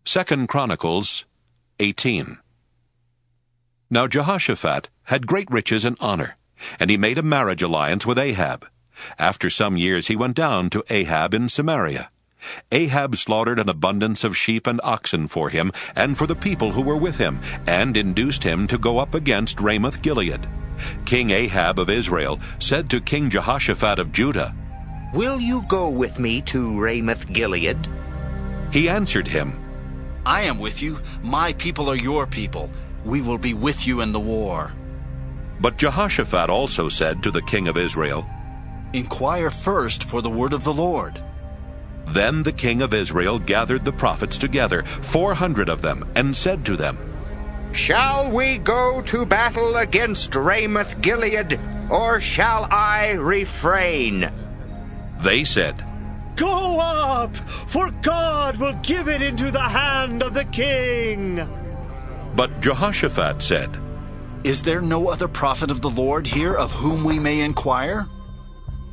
2 Chronicles 18. Now Jehoshaphat had great riches and honor, and he made a marriage alliance with Ahab. After some years he went down to Ahab in Samaria. Ahab slaughtered an abundance of sheep and oxen for him and for the people who were with him, and induced him to go up against Ramoth-Gilead. King Ahab of Israel said to King Jehoshaphat of Judah, "Will you go with me to Ramoth-Gilead?" He answered him, "I am with you. My people are your people. We will be with you in the war." But Jehoshaphat also said to the king of Israel, "Inquire first for the word of the Lord." Then the king of Israel gathered the prophets together, 400 of them, and said to them, "Shall we go to battle against Ramoth-Gilead, or shall I refrain?" They said, "Go up, for God will give it into the hand of the king." But Jehoshaphat said, "Is there no other prophet of the Lord here of whom we may inquire?"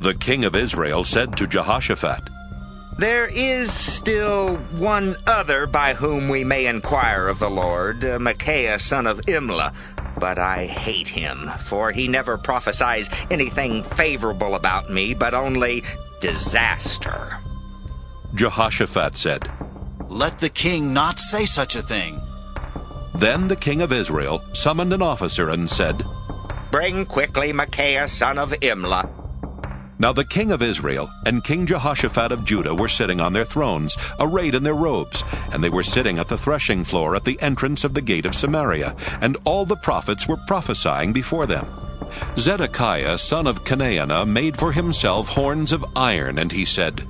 The king of Israel said to Jehoshaphat, "There is still one other by whom we may inquire of the Lord, Moyea son of Imlah. But I hate him, for he never prophesies anything favorable about me, but only disaster." Jehoshaphat said, "Let the king not say such a thing." Then the king of Israel summoned an officer and said, "Bring quickly Moyea son of Imlah." Now the king of Israel and King Jehoshaphat of Judah were sitting on their thrones, arrayed in their robes, and they were sitting at the threshing floor at the entrance of the gate of Samaria, and all the prophets were prophesying before them. Zedekiah son of Chenaanah made for himself horns of iron, and he said,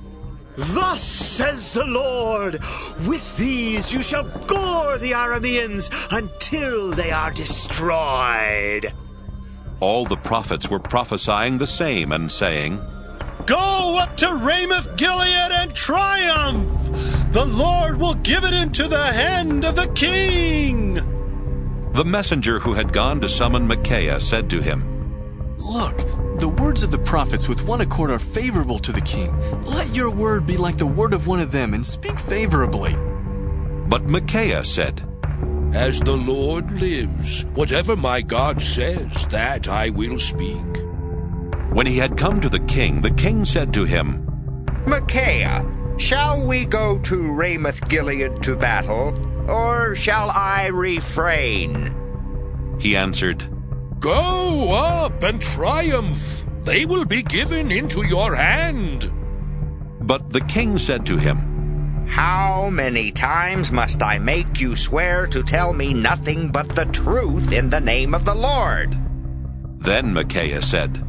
"Thus says the Lord, with these you shall gore the Arameans until they are destroyed." All the prophets were prophesying the same and saying, "Go up to Ramoth-Gilead and triumph! The Lord will give it into the hand of the king!" The messenger who had gone to summon Moyea said to him, "Look, the words of the prophets with one accord are favorable to the king. Let your word be like the word of one of them, and speak favorably." But Moyea said, "As the Lord lives, whatever my God says, that I will speak." When he had come to the king said to him, "Moyea, shall we go to Ramoth-Gilead to battle, or shall I refrain?" He answered, "Go up and triumph. They will be given into your hand." But the king said to him, "How many times must I make you swear to tell me nothing but the truth in the name of the Lord?" Then Moyea said,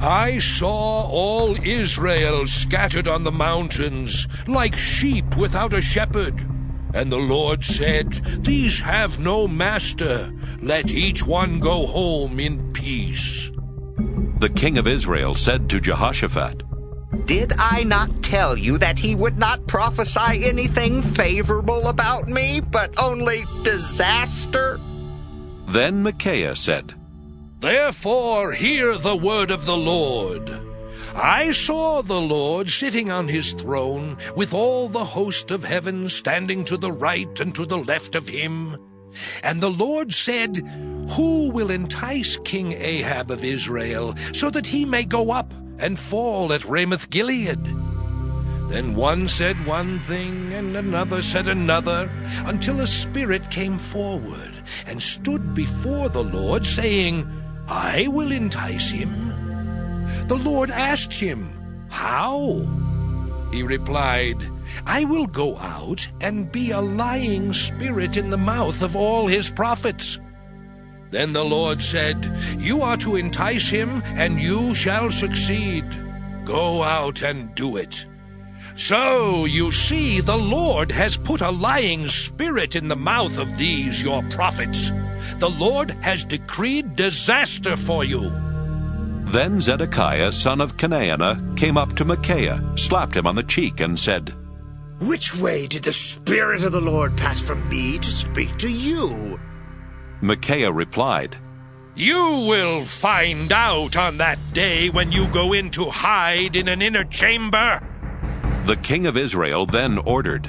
"I saw all Israel scattered on the mountains, like sheep without a shepherd. And the Lord said, 'These have no master. Let each one go home in peace.'" The king of Israel said to Jehoshaphat, "Did I not tell you that he would not prophesy anything favorable about me, but only disaster?" Then Moyea said, "Therefore hear the word of the Lord. I saw the Lord sitting on his throne, with all the host of heaven standing to the right and to the left of him. And the Lord said, 'Who will entice King Ahab of Israel, so that he may go up and fall at Ramoth-Gilead?' Then one said one thing, and another said another, until a spirit came forward and stood before the Lord, saying, 'I will entice him.' The Lord asked him, 'How?' He replied, 'I will go out and be a lying spirit in the mouth of all his prophets.' Then the Lord said, 'You are to entice him, and you shall succeed. Go out and do it.' So you see, the Lord has put a lying spirit in the mouth of these your prophets. The Lord has decreed disaster for you." Then Zedekiah son of Chenaanah came up to Moyea, slapped him on the cheek, and said, "Which way did the Spirit of the Lord pass from me to speak to you?" Moyea replied, "You will find out on that day when you go in to hide in an inner chamber." The king of Israel then ordered,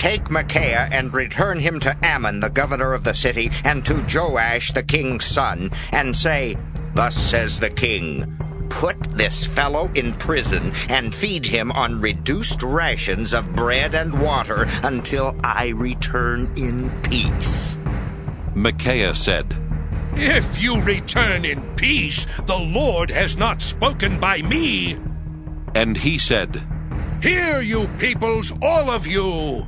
Take Micaiah and return him to Ammon, the governor of the city, and to Joash, the king's son, and say, Thus says the king, Put this fellow in prison and feed him on reduced rations of bread and water until I return in peace. Micaiah said, If you return in peace, the Lord has not spoken by me. And he said, Hear, you peoples, all of you.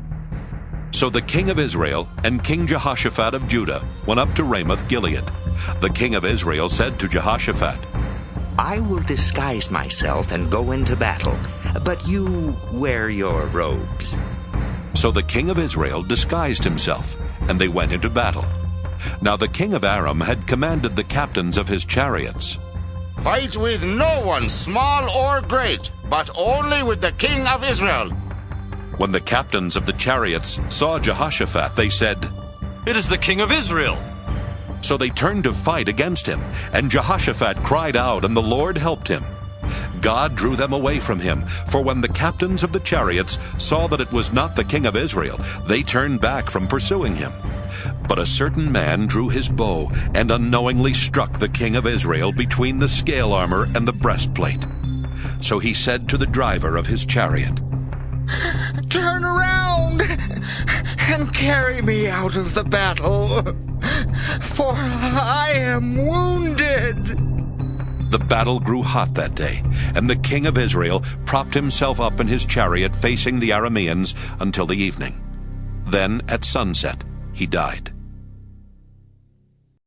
So the king of Israel and King Jehoshaphat of Judah went up to Ramoth Gilead. The king of Israel said to Jehoshaphat, I will disguise myself and go into battle, but you wear your robes. So the king of Israel disguised himself, and they went into battle. Now the king of Aram had commanded the captains of his chariots. Fight with no one, small or great, but only with the king of Israel. When the captains of the chariots saw Jehoshaphat, they said, It is the king of Israel. So they turned to fight against him, and Jehoshaphat cried out, and the Lord helped him. God drew them away from him, for when the captains of the chariots saw that it was not the king of Israel, they turned back from pursuing him. But a certain man drew his bow and unknowingly struck the king of Israel between the scale armor and the breastplate. So he said to the driver of his chariot, Turn around and carry me out of the battle, for I am wounded. The battle grew hot that day, and the king of Israel propped himself up in his chariot facing the Arameans until the evening. Then at sunset he died.